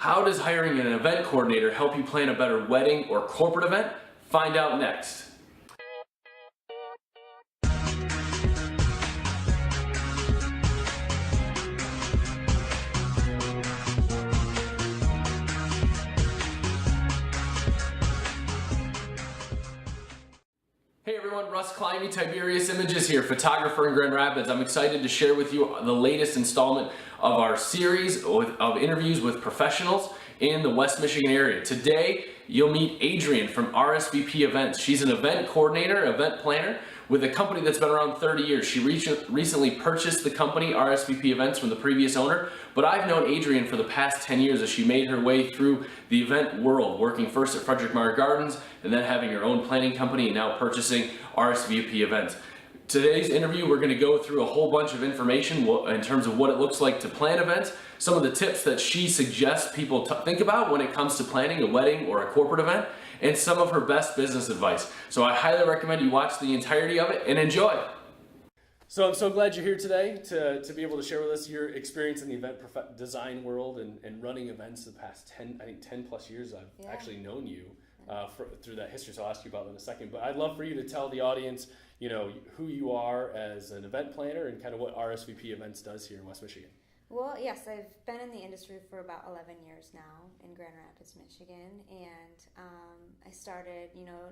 How does hiring an event coordinator help you plan a better wedding or corporate event? Find out next. Hey everyone, Russ, Climie, Tiberius Images here, photographer in Grand Rapids. I'm excited to share with you the latest installment of our series of interviews with professionals in the West Michigan area. Today, you'll meet Adrien from RSVP Events. She's an event coordinator, event planner with a company that's been around 30 years. She recently purchased the company, RSVP Events, from the previous owner, but I've known Adrien for the past 10 years as she made her way through the event world, working first at Frederick Meyer Gardens and then having her own planning company and now purchasing RSVP Events. Today's interview, we're going to go through a whole bunch of information in terms of what it looks like to plan events, some of the tips that she suggests people think about when it comes to planning a wedding or a corporate event, and some of her best business advice. So I highly recommend you watch the entirety of it and enjoy. So I'm so glad you're here today to be able to share with us your experience in the event design world and running events the past 10 plus years I've actually known you through that history. So I'll ask you about that in a second. But I'd love for you to tell the audience, you know, who you are as an event planner and kind of what RSVP Events does here in West Michigan. Well, yes, I've been in the industry for about 11 years now in Grand Rapids, Michigan, and I started,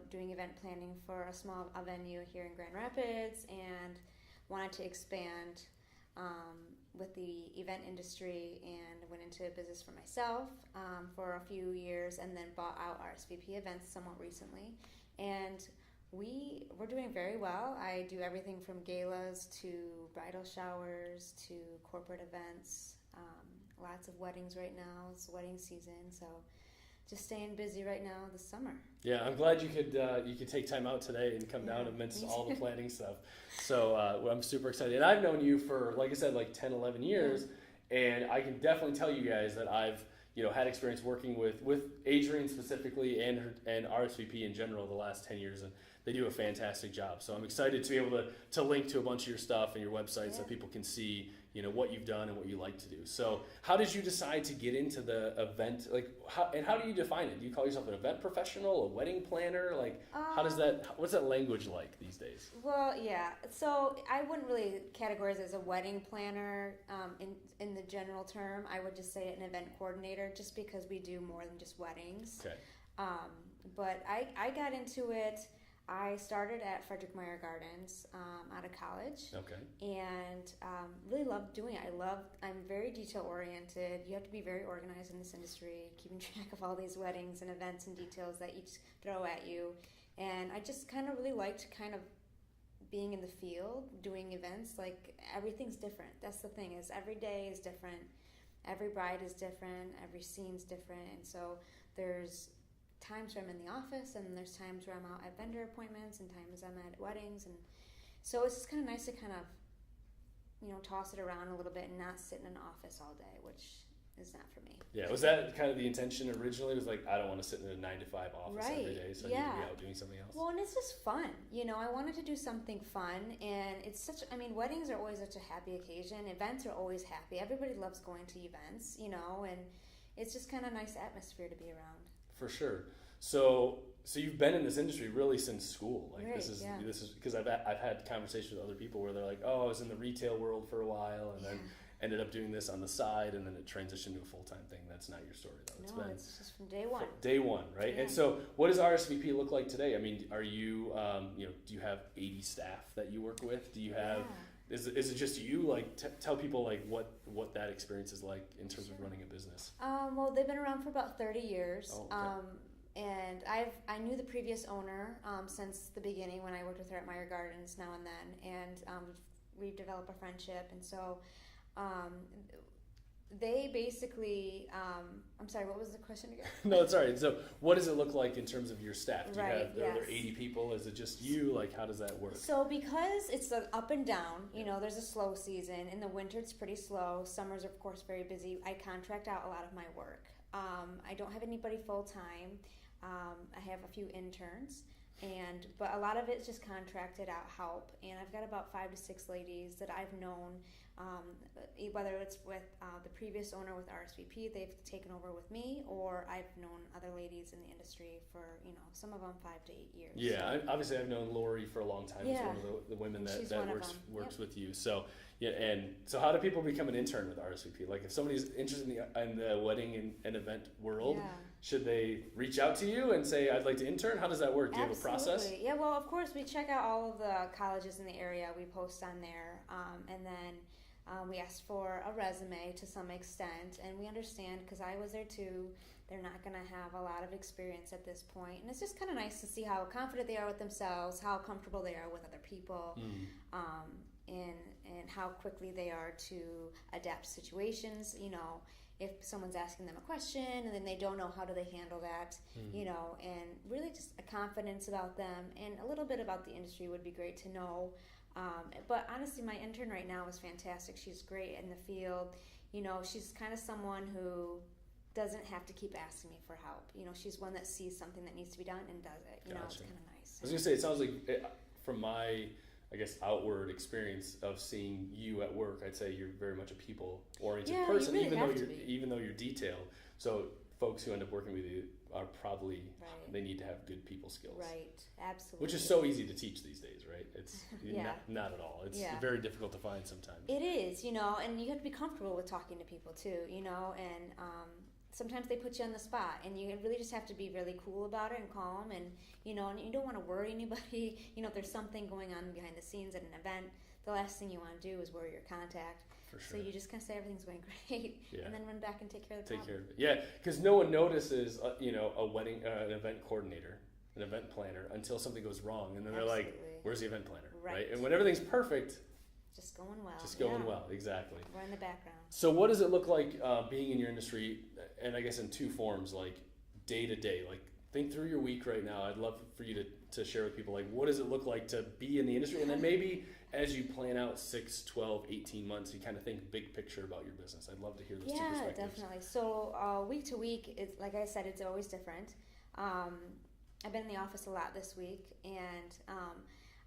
doing event planning for a small venue here in Grand Rapids, and wanted to expand with the event industry, and went into business for myself for a few years, and then bought out RSVP Events somewhat recently, and we're doing very well. I do everything from galas to bridal showers to corporate events. Lots of weddings right now. It's wedding season, so just staying busy right now this summer. Yeah, I'm glad you could take time out today and come down amidst all the planning stuff. So I'm super excited. And I've known you for, like I said, like 10, 11 years, and I can definitely tell you guys that I've had experience working with Adrien specifically and RSVP in general the last 10 years, and they do a fantastic job. So I'm excited to be able to link to a bunch of your stuff and your website so people can see what you've done and what you like to do. So how did you decide to get into the event? How do you define it? Do you call yourself an event professional, a wedding planner? What's that language like these days? Well, yeah. So I wouldn't really categorize it as a wedding planner in the general term. I would just say an event coordinator, just because we do more than just weddings. Okay. But I got into it. I started at Frederick Meyer Gardens out of college. Okay. And really loved doing it. I'm very detail oriented. You have to be very organized in this industry, keeping track of all these weddings and events and details that each throw at you. And I just kind of really liked kind of being in the field, doing events. Like, everything's different. That's the thing, is every day is different. Every bride is different. Every scene's different. And so there's times where I'm in the office, and there's times where I'm out at vendor appointments, and times I'm at weddings, and so it's just kind of nice to kind of toss it around a little bit and not sit in an office all day, which is not for me. Yeah, was that kind of the intention originally? It was like, I don't want to sit in a 9-to-5 office every day, so I need to be out doing something else. Well, and it's just fun. I wanted to do something fun, and it's weddings are always such a happy occasion. Events are always happy. Everybody loves going to events, and it's just kind of a nice atmosphere to be around. For sure. So you've been in this industry really since school. Like, right, this is because I've had conversations with other people where they're like, oh, I was in the retail world for a while, and then ended up doing this on the side, and then it transitioned to a full-time thing. That's not your story, though. It's just from day one. Day one, right? Yeah. And so, what does RSVP look like today? I mean, are you, do you have 80 staff that you work with? Do you have? Yeah. Is it just you? Like, tell people like what that experience is like in terms of running a business. Well, they've been around for about 30 years. Oh, okay. And I knew the previous owner since the beginning when I worked with her at Meyer Gardens now and then, and we've developed a friendship, and so they basically, I'm sorry, what was the question again? No, it's all right. So what does it look like in terms of your staff? Do you have, are there 80 people? Is it just you? Like, how does that work? So because it's up and down, there's a slow season. In the winter, it's pretty slow. Summer's, of course, very busy. I contract out a lot of my work. I don't have anybody full-time. I have a few interns. But a lot of it's just contracted out help, and I've got about 5 to 6 ladies that I've known whether it's with the previous owner with RSVP, they've taken over with me, or I've known other ladies in the industry for, some of them 5 to 8 years. Yeah, obviously I've known Lori for a long time. Yeah. She's one of the women that works Yep. with you. So yeah, and so how do people become an intern with RSVP? Like if somebody's interested in the wedding and event world, should they reach out to you and say, I'd like to intern? How does that work? Do you have a process? Yeah, well, of course, we check out all of the colleges in the area. We post on there, and then we ask for a resume to some extent, and we understand, because I was there too, they're not going to have a lot of experience at this point, and it's just kind of nice to see how confident they are with themselves, how comfortable they are with other people, and how quickly they are to adapt to situations. If someone's asking them a question and then they don't know, how do they handle that, and really just a confidence about them, and a little bit about the industry would be great to know. But honestly, my intern right now is fantastic. She's great in the field. She's kind of someone who doesn't have to keep asking me for help. She's one that sees something that needs to be done and does it. It's kind of nice. I was going to say, it sounds like from my, I guess, outward experience of seeing you at work, I'd say you're very much a people-oriented person, you really even though you're detailed. So folks who end up working with you are probably, they need to have good people skills. Right, absolutely. Which is so easy to teach these days, right? It's not at all. It's Yeah. very difficult to find sometimes. It is, and you have to be comfortable with talking to people too, and sometimes they put you on the spot, and you really just have to be really cool about it and calm, and you don't want to worry anybody. If there's something going on behind the scenes at an event, the last thing you want to do is worry your contact. For sure. So you just kind of say everything's going great, and then run back and take care of the problem. Take care of it. Yeah, because no one notices, a wedding, an event coordinator, an event planner, until something goes wrong, and then they're like, "Where's the event planner?" Right? And when everything's perfect, just going well. Just going well, exactly. We're in the background. So what does it look like being in your industry, and I guess in two forms, like day to day? Like think through your week right now. I'd love for you to share with people, like what does it look like to be in the industry? And then maybe as you plan out 6, 12, 18 months, you kind of think big picture about your business. I'd love to hear those two perspectives. Yeah, definitely. So week to week, it's like I said, it's always different. I've been in the office a lot this week, and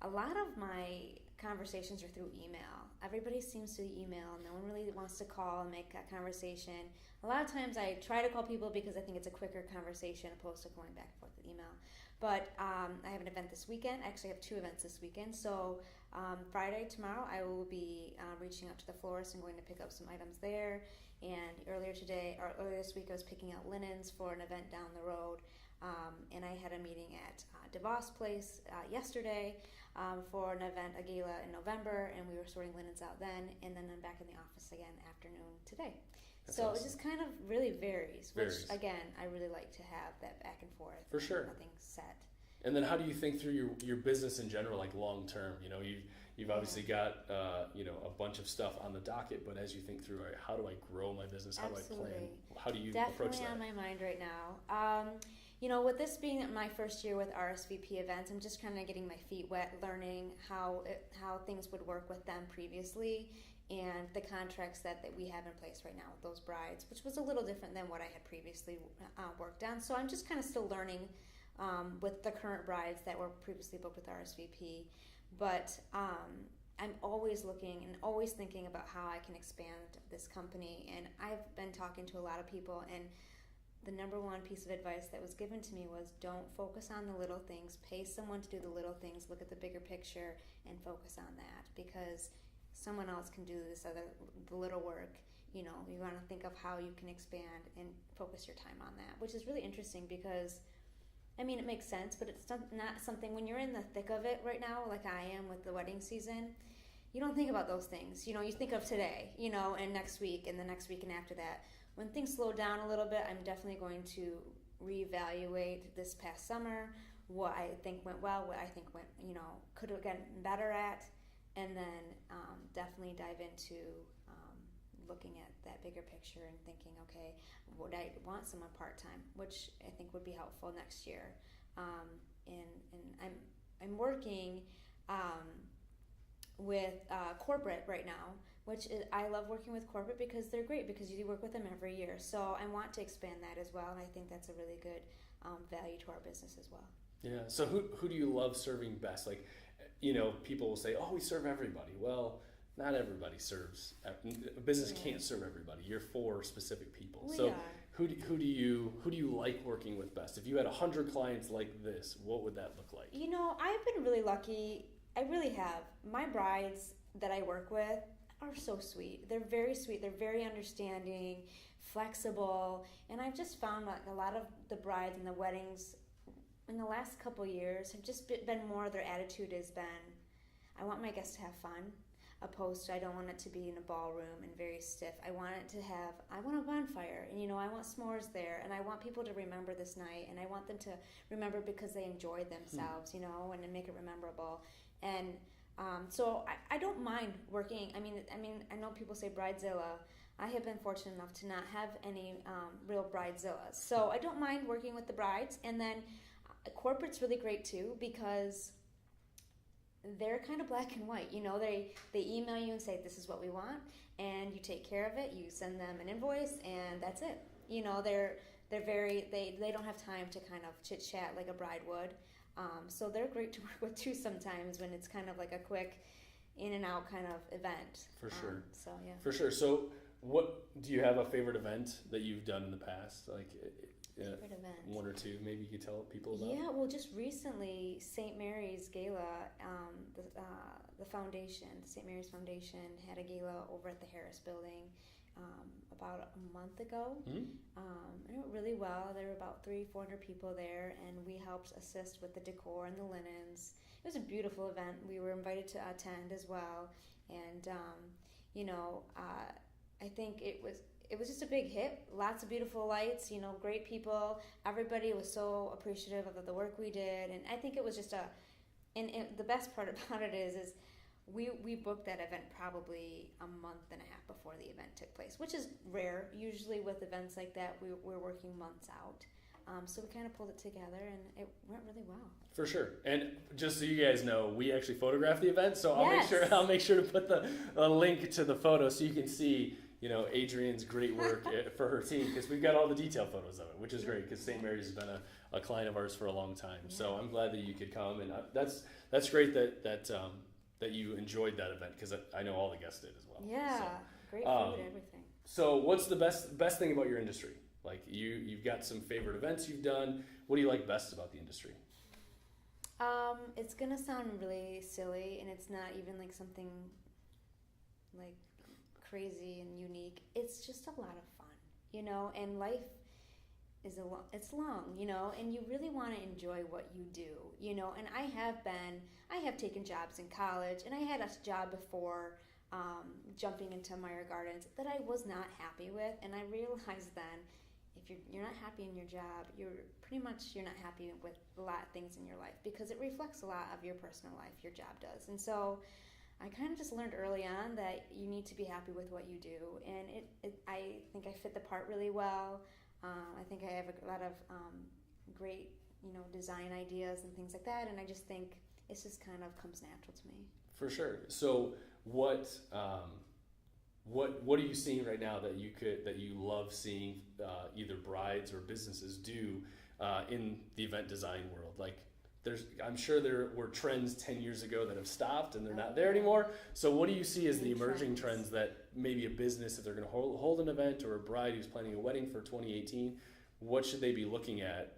a lot of my conversations are through email. Everybody seems to email. No one really wants to call and make a conversation. A lot of times I try to call people because I think it's a quicker conversation opposed to going back and forth with email. But I have an event this weekend. Actually, I have 2 events this weekend. So Friday, tomorrow, I will be reaching out to the florist and going to pick up some items there. And earlier this week, I was picking out linens for an event down the road. And I had a meeting at DeVos Place yesterday for an event, a gala in November, and we were sorting linens out then, and then I'm back in the office again afternoon today. That's so awesome. It just kind of really varies, which again, I really like to have that back and forth. For sure. Nothing's set. And then how do you think through your business in general, like long term? You've obviously got a bunch of stuff on the docket, but as you think through, how do I grow my business? How Absolutely. do I plan? How do you Definitely approach that? On my mind right now. With this being my first year with RSVP Events, I'm just kind of getting my feet wet, learning how things would work with them previously, and the contracts that we have in place right now with those brides, which was a little different than what I had previously worked on. So I'm just kind of still learning with the current brides that were previously booked with RSVP. But I'm always looking and always thinking about how I can expand this company. And I've been talking to a lot of people, and the number one piece of advice that was given to me was don't focus on the little things. Pay someone to do the little things. Look at the bigger picture and focus on that, because someone else can do the little work. You want to think of how you can expand and focus your time on that, which is really interesting because, it makes sense, but it's not something when you're in the thick of it right now, like I am with the wedding season. You don't think about those things. You think of today, and next week and the next week and after that. When things slow down a little bit, I'm definitely going to reevaluate this past summer, what I think went well, what I think went, could have gotten better at, and then definitely dive into looking at that bigger picture and thinking, okay, would I want someone part-time, which I think would be helpful next year. And I'm working with corporate right now, which I love working with corporate because they're great, because you work with them every year. So I want to expand that as well, and I think that's a really good value to our business as well. Yeah. So who do you love serving best? Like, people will say, oh, we serve everybody. Well, not everybody serves. A business can't serve everybody. You're for specific people. We so are. who do you like working with best? If you had 100 clients like this, what would that look like? You know, I've been really lucky. I really have. My brides that I work with are so sweet. They're very sweet. They're very understanding, flexible, and I've just found like a lot of the brides and the weddings in the last couple years have just been more, their attitude has been, I want my guests to have fun, opposed to I don't want it to be in a ballroom and very stiff. I want a bonfire, and I want s'mores there, and I want people to remember this night, and I want them to remember because they enjoyed themselves, and to make it memorable. And so I don't mind working. I mean, I know people say bridezilla. I have been fortunate enough to not have any real bridezillas, so I don't mind working with the brides. And then corporate's really great too, because they're kind of black and white. They email you and say, this is what we want, and you take care of it. You send them an invoice, and that's it. They're very, they don't have time to kind of chit chat like a bride would. So they're great to work with too sometimes when it's kind of like a quick in and out kind of event. For sure. So yeah. For sure. So what do you have a favorite event that you've done in the past? Like favorite event. One or two, maybe you could tell people about. Yeah, well, just recently, St. Mary's Gala, the foundation, the St. Mary's Foundation had a gala over at the Harris Building about a month ago. Mm-hmm. It went really well. There were about 300-400 people there, and we helped assist with the decor and the linens. It was a beautiful event. We were invited to attend as well, and I think it was just a big hit. Lots of beautiful lights, great people. Everybody was so appreciative of the work we did, and I think it was just and the best part about it is we booked that event probably a month and a half before the event took place, which is rare. Usually with events like that, we're working months out. So we kind of pulled it together, and it went really well. For sure. And just so you guys know, we actually photographed the event, so Yes. I'll make sure to put the link to the photo so you can see Adrien's great work for her team, because we've got all the detailed photos of it, which is great, because St. Mary's has been a client of ours for a long time. Yeah. So I'm glad that you could come, and that's great that you enjoyed that event, because I know all the guests did as well. Yeah, so, great food, everything. So what's the best thing about your industry? Like you've got some favorite events you've done. What do you like best about the industry? It's gonna sound really silly, and it's not even like something like crazy and unique. It's just a lot of fun, and life is it's long, and you really want to enjoy what you do, and I have taken jobs in college, and I had a job before jumping into Meyer Gardens that I was not happy with, and I realized then if you're not happy in your job, you're not happy with a lot of things in your life, because it reflects a lot of your personal life, your job does. And so I kind of just learned early on that you need to be happy with what you do, and I think I fit the part really well. I think I have a lot of great, design ideas and things like that, and I just think it just kind of comes natural to me. For sure. So what are you seeing right now that you love seeing either brides or businesses do in the event design world? Like, I'm sure there were trends 10 years ago that have stopped and they're not there anymore. So what do you see as the emerging trends that maybe a business, if they're going to hold an event, or a bride who's planning a wedding for 2018, what should they be looking at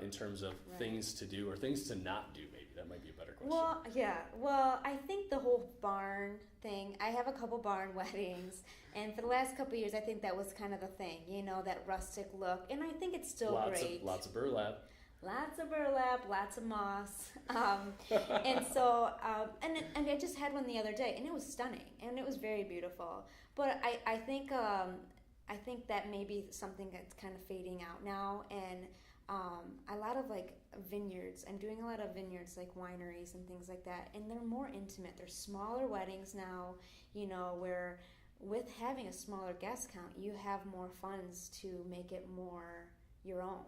in terms of things to do or things to not do? Maybe that might be a better question. Well, I think the whole barn thing, I have a couple barn weddings, and for the last couple of years, I think that was kind of the thing, that rustic look, and I think it's still great. Lots of burlap. Lots of burlap, lots of moss, and so and I just had one the other day, and it was stunning, and it was very beautiful. But I think that may be something that's kind of fading out now, and a lot of like vineyards. I'm doing a lot of vineyards, like wineries and things like that, and they're more intimate. They're smaller weddings now, where with having a smaller guest count, you have more funds to make it more your own,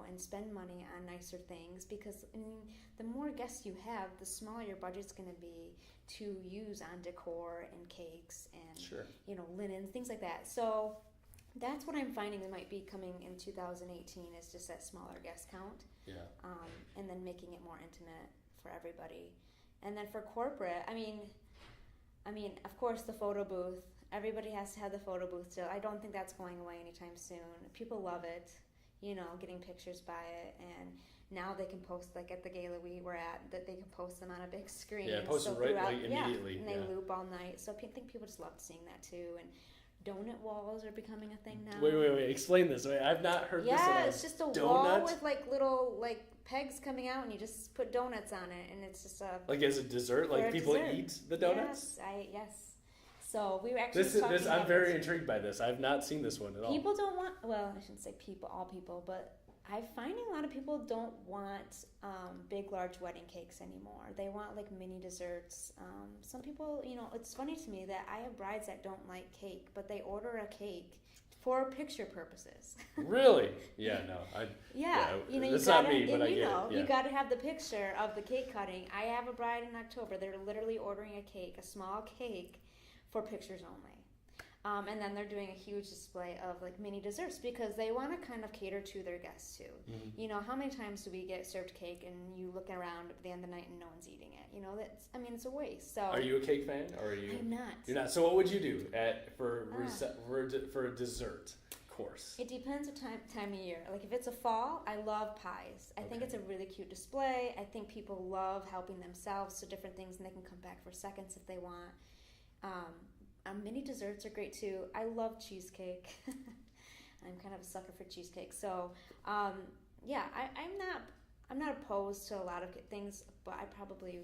and spend money on nicer things, because the more guests you have, the smaller your budget's going to be to use on decor and cakes and sure. Linens, things like that. So that's what I'm finding that might be coming in 2018, is just that smaller guest count. Yeah. And then making it more intimate for everybody. And then for corporate, I mean, I mean, of course, the photo booth. Everybody has to have the photo booth still. I don't think that's going away anytime soon. People love it, getting pictures by it. And now they can post, like at the gala we were at, that they can post them on a big screen. Yeah, post them right like, immediately. And they loop all night. So I think people just love seeing that too. And donut walls are becoming a thing now. Wait. Explain this. Wait, I've not heard this at all. Yeah, it's just a wall with like little pegs coming out, and you just put donuts on it, and it's just a like as a dessert. Like people eat the donuts. Yes. So we were actually this I'm very intrigued by this. I've not seen this one at all. People don't want. Well, I shouldn't say people, all people, but I'm finding a lot of people don't want big, large wedding cakes anymore. They want like mini desserts. Some people, it's funny to me that I have brides that don't like cake, but they order a cake for picture purposes. Really? Yeah, no. It's not me, but I get it. Yeah. You got to have the picture of the cake cutting. I have a bride in October. They're literally ordering a cake, a small cake, for pictures only. And then they're doing a huge display of like mini desserts because they want to kind of cater to their guests too. Mm-hmm. How many times do we get served cake and you look around at the end of the night and no one's eating it? It's a waste. So are you a cake fan or are you? I'm not. You're not. So what would you do for a dessert course? It depends what time of year. Like if it's a fall, I love pies. I think it's a really cute display. I think people love helping themselves to different things and they can come back for seconds if they want. Mini desserts are great too. I love cheesecake. I'm kind of a sucker for cheesecake. So, I'm not opposed to a lot of things, but I probably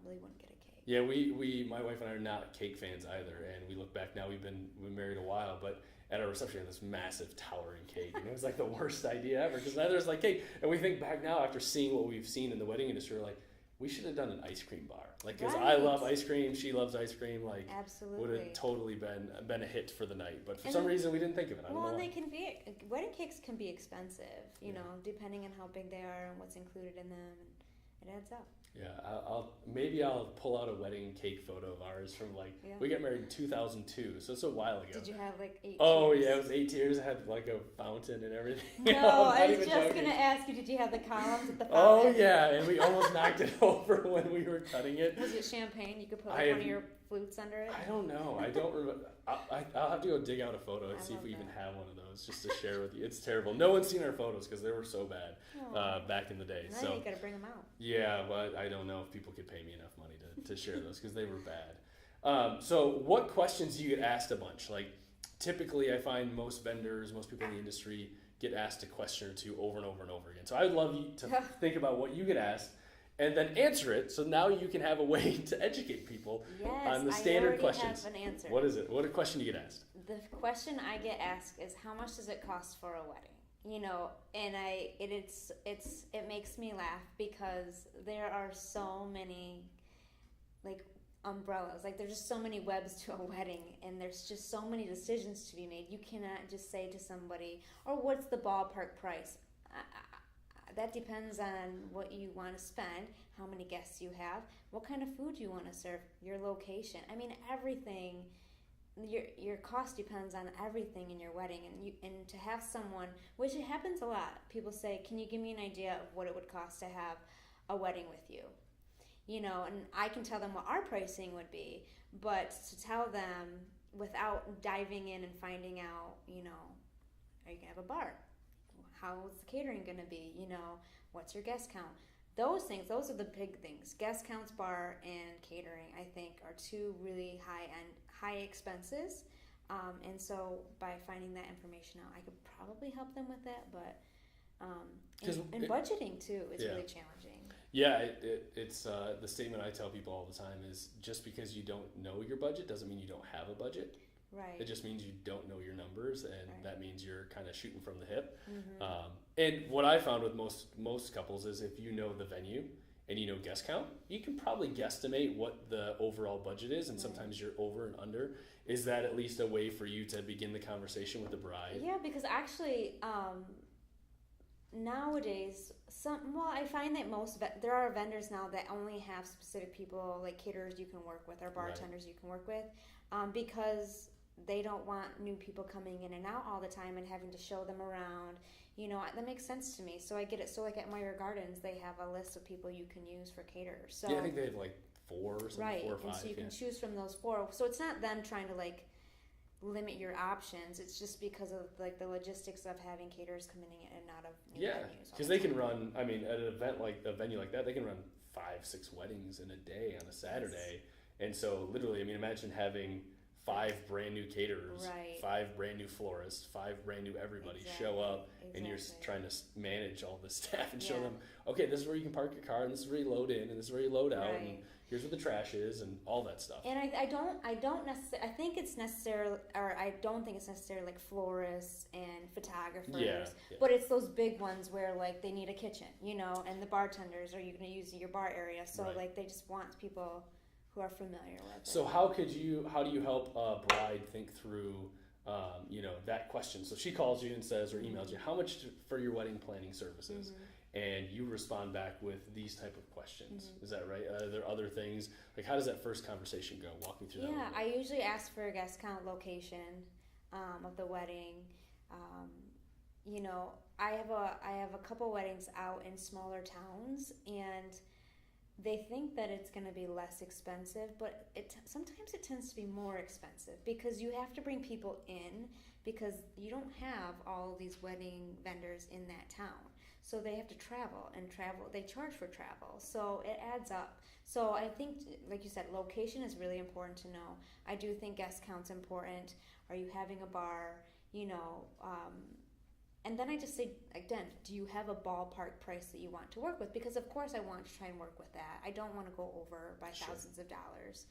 wouldn't get a cake. Yeah, we my wife and I are not cake fans either, and we look back now. We've been married a while, but at our reception, we had this massive towering cake, and it was like the worst idea ever because neither is like cake. And we think back now after seeing what we've seen in the wedding industry, we're like, we should have done an ice cream bar. Like, because I love ice cream, she loves ice cream. Like, absolutely, would have totally been a hit for the night. But for some reason, we didn't think of it. I don't know. Well, wedding cakes can be expensive, depending on how big they are and what's included in them. And it adds up. Yeah, I'll pull out a wedding cake photo of ours from we got married in 2002, so it's a while ago. Did you have like 8 Oh tiers? Yeah, it was 8 tiers. I had like a fountain and everything. No, I was just gonna ask you, did you have the columns at the fountain? Oh yeah, and we almost knocked it over when we were cutting it. Was it champagne? You could put one of your flutes under it? I don't know. I don't remember. I'll have to go dig out a photo and see if we even have one of those just to share with you. It's terrible. No one's seen our photos because they were so bad back in the day. Now you got to bring them out. Yeah, but I don't know if people could pay me enough money to share those because they were bad. So what questions do you get asked a bunch? Like typically I find most vendors, most people in the industry get asked a question or two over and over and over again. So I would love you to think about what you get asked and then answer it, so now you can have a way to educate people on the standard questions. Have an answer. What is it? What question do you get asked? The question I get asked is, how much does it cost for a wedding? And it makes me laugh because there are so many umbrellas. There's just so many webs to a wedding, and there's just so many decisions to be made. You cannot just say to somebody, "Oh, what's the ballpark price?" That depends on what you want to spend, how many guests you have, what kind of food you want to serve, your location. I mean, everything. Your cost depends on everything in your wedding, and to have someone, which it happens a lot. People say, "Can you give me an idea of what it would cost to have a wedding with you?" And I can tell them what our pricing would be, but to tell them without diving in and finding out, are you gonna have a bar? How's the catering going to be? What's your guest count? Those things, those are the big things. Guest counts, bar, and catering, I think, are two really high expenses. And so by finding that information out, I could probably help them with that. But and budgeting, too, is really challenging. Yeah, it's the statement I tell people all the time is just because you don't know your budget doesn't mean you don't have a budget. Right. It just means you don't know your numbers, and that means you're kind of shooting from the hip. Mm-hmm. And what I found with most couples is if you know the venue and you know guest count, you can probably guesstimate what the overall budget is, and sometimes you're over and under. Is that at least a way for you to begin the conversation with the bride? Yeah, because actually nowadays, I find that there are vendors now that only have specific people, like caterers you can work with or bartenders you can work with, because they don't want new people coming in and out all the time and having to show them around. That makes sense to me. So I get it. So like at Meyer Gardens, they have a list of people you can use for caterers. So yeah, I think they have like 4 or something, right. 4 or 5. And so you yeah. can choose from those 4. So it's not them trying to like limit your options. It's just because of like the logistics of having caterers coming in and out of new venues. Because they can run. I mean, at an event like a venue like that, they can run 5-6 weddings in a day on a Saturday. And so literally, I mean, imagine having 5 brand new caterers, 5 brand new florists, 5 brand new everybody show up, and you're trying to manage all the staff and show them, okay, this is where you can park your car, and this is where you load in, and this is where you load out, and here's where the trash is, and all that stuff. And I don't necessarily. I think it's necessary, or I don't think it's necessary like florists and photographers. But it's those big ones where like they need a kitchen, you know, and the bartenders are you going to use your bar area, so like they just want people who are familiar with it. So how do you help a bride think through, you know, that question? So she calls you and says, or emails you, how much for your wedding planning services? And you respond back with these type of questions. Is that right? Are there other things? Like, how does that first conversation go? Walk me through that. Yeah, I usually ask for a guest count, location of the wedding. You know, I have a couple weddings out in smaller towns, and they think that it's going to be less expensive, but sometimes it tends to be more expensive because you have to bring people in because you don't have all these wedding vendors in that town. So they have to travel, they charge for travel. So it adds up. So I think, like you said, location is really important to know. I do think guest count's important. Are you having a bar? You know, and then I just say, again, do you have a ballpark price that you want to work with? Because, of course, I want to try and work with that. I don't want to go over by thousands of dollars.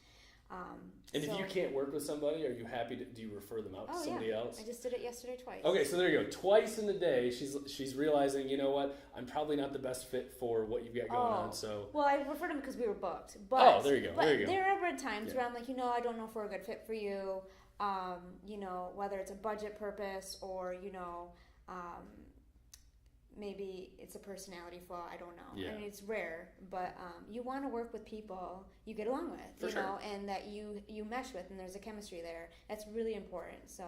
And if you can't work with somebody, are you happy do you refer them out to somebody else? I just did it yesterday twice. Okay, so there you go. Twice in a day, she's realizing, you know what, I'm probably not the best fit for what you've got going on. So well, I referred them because we were booked. But, there you go. But there have been times where I'm like, you know, I don't know if we're a good fit for you. You know, whether it's a budget purpose or, you know, maybe it's a personality flaw. I don't know. I mean, it's rare, but you want to work with people you get along with, you know, and that you mesh with, and there's a chemistry there. That's really important. So.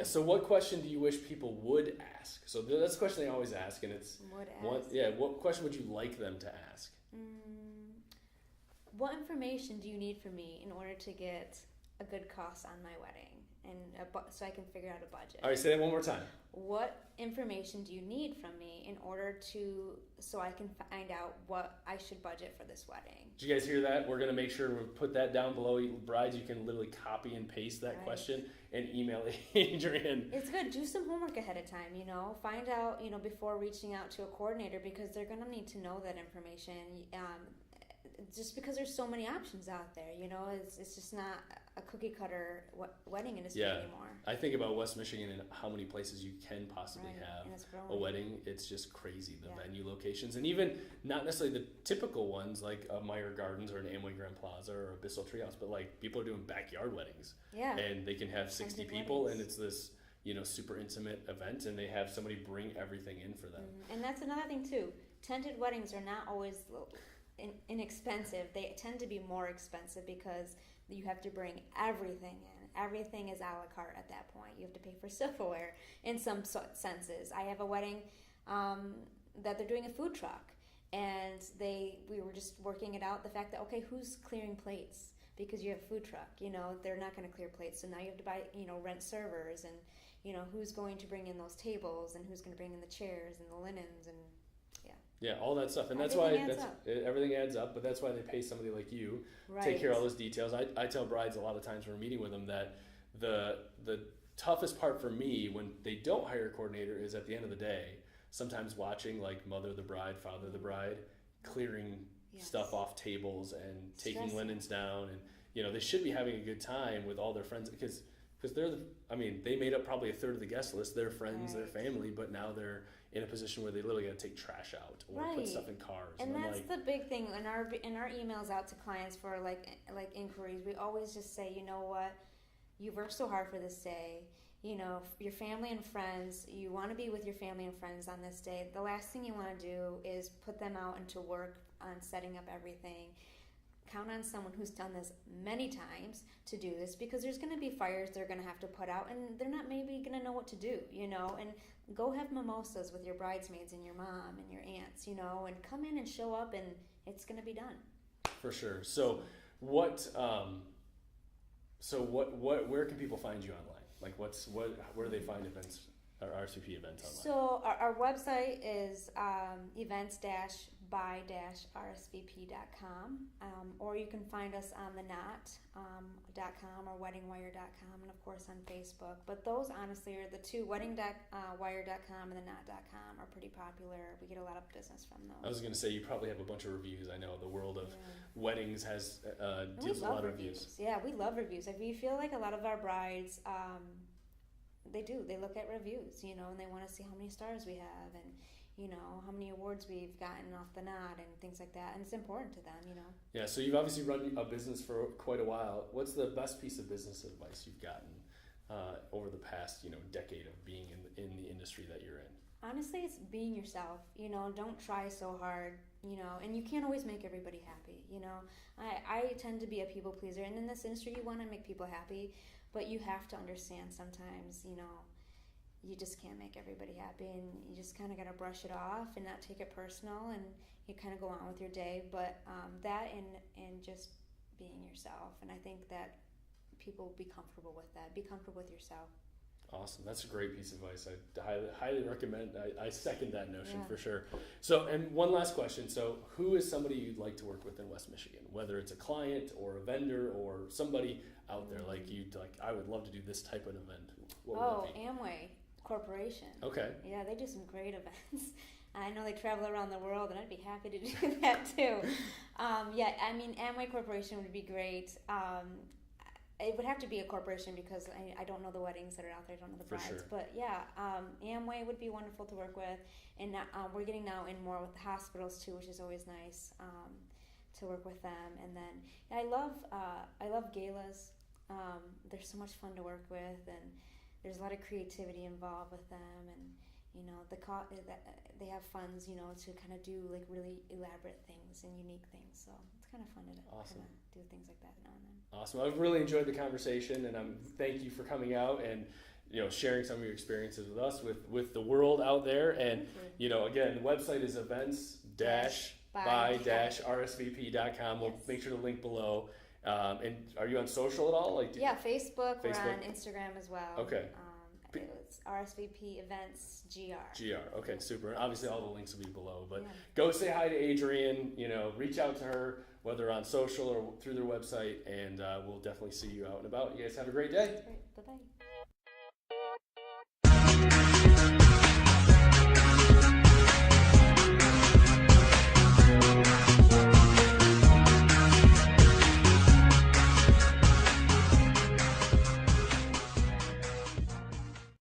So what question do you wish people would ask? So that's the question they always ask, and it's what question would you like them to ask? What information do you need from me in order to get a good cost on my wedding, and so I can figure out a budget? All right, say that one more time. What information do you need from me in order so I can find out what I should budget for this wedding? Did you guys hear that? We're going to make sure we put that down below. Brides, you can literally copy and paste that question and email Adrien. It's good. Do some homework ahead of time, you know. Find out, you know, before reaching out to a coordinator, because they're going to need to know that information. Just because there's so many options out there, you know, it's just not a cookie cutter wedding industry anymore. I think about West Michigan and how many places you can possibly have a wedding. It's just crazy, the venue locations, and even not necessarily the typical ones like a Meyer Gardens or an Amway Grand Plaza or a Bissell Treehouse, but like people are doing backyard weddings, and they can have 60 people, and it's this, you know, super intimate event, and they have somebody bring everything in for them. And that's another thing too. Tented weddings are not always inexpensive. They tend to be more expensive because you have to bring everything in. Everything is a la carte at that point. You have to pay for silverware in some senses. I have a wedding that they're doing a food truck, and we were just working it out, the fact that, okay, who's clearing plates? Because you have a food truck, you know, they're not going to clear plates, so now you have to buy, you know, rent servers, and, you know, who's going to bring in those tables, and who's going to bring in the chairs and the linens, and all that stuff, and that's everything adds up. But that's why they pay somebody like you take care of all those details. I tell brides a lot of times when we're meeting with them that the toughest part for me when they don't hire a coordinator is at the end of the day, sometimes watching like mother the bride, father the bride, clearing stuff off tables and taking linens down, and you know they should be having a good time with all their friends because they're they made up probably a third of the guest list, their friends, their family, but now they're in a position where they literally got to take trash out or put stuff in cars. And that's the big thing in our emails out to clients for like inquiries. We always just say, you know what, you've worked so hard for this day. You know, your family and friends, you want to be with your family and friends on this day. The last thing you want to do is put them out into work on setting up everything. Count on someone who's done this many times to do this, because there's going to be fires they're going to have to put out, and they're not maybe going to know what to do, you know. And go have mimosas with your bridesmaids and your mom and your aunts, you know, and come in and show up, and it's going to be done. For sure. So where can people find you online? Like where do they find events or RSVP events online? So our website is events-by-rsvp.com, or you can find us on the knot.com or weddingwire.com, and of course on Facebook. But those honestly are the two, weddingwire.com and the knot.com are pretty popular. We get a lot of business from those. I was going to say, you probably have a bunch of reviews. I know the world of weddings has deals with a lot of reviews. Yeah, we love reviews. If you feel like a lot of our brides, they look at reviews, and they want to see how many stars we have and, how many awards we've gotten off the knot and things like that. And it's important to them, Yeah, so you've obviously run a business for quite a while. What's the best piece of business advice you've gotten over the past, decade of being in the industry that you're in? Honestly, it's being yourself. Don't try so hard, and you can't always make everybody happy. I tend to be a people pleaser, and in this industry you want to make people happy, but you have to understand sometimes, you just can't make everybody happy, and you just kind of got to brush it off and not take it personal, and you kind of go on with your day. But that and just being yourself, and I think that people will be comfortable with that. Be comfortable with yourself. Awesome. That's a great piece of advice. I highly recommend. I second that notion for sure. So, and one last question. So, who is somebody you'd like to work with in West Michigan? Whether it's a client or a vendor or somebody out there I would love to do this type of event. What would that be? Amway Corporation. Okay. Yeah, they do some great events. I know they travel around the world, and I'd be happy to do that too. Amway Corporation would be great. It would have to be a corporation because I don't know the weddings that are out there. I don't know the brides. Sure. But yeah, Amway would be wonderful to work with. And we're getting now in more with the hospitals too, which is always nice to work with them. And then I love galas. They're so much fun to work with, and there's a lot of creativity involved with them. And they have funds, to kind of do like really elaborate things and unique things. So it's kind of fun to kind of do things like that now and then. Awesome. I've really enjoyed the conversation, and thank you for coming out and sharing some of your experiences with us, with the world out there. And again, the website is events-by-rsvp.com. We'll make sure to link below. And are you on social at all? Facebook. We're on Instagram as well. Okay. It's RSVP Events GR. Okay, super. Obviously, all the links will be below. But go say hi to Adrien. Reach out to her, whether on social or through their website, and we'll definitely see you out and about. You guys have a great day. Great. Bye-bye.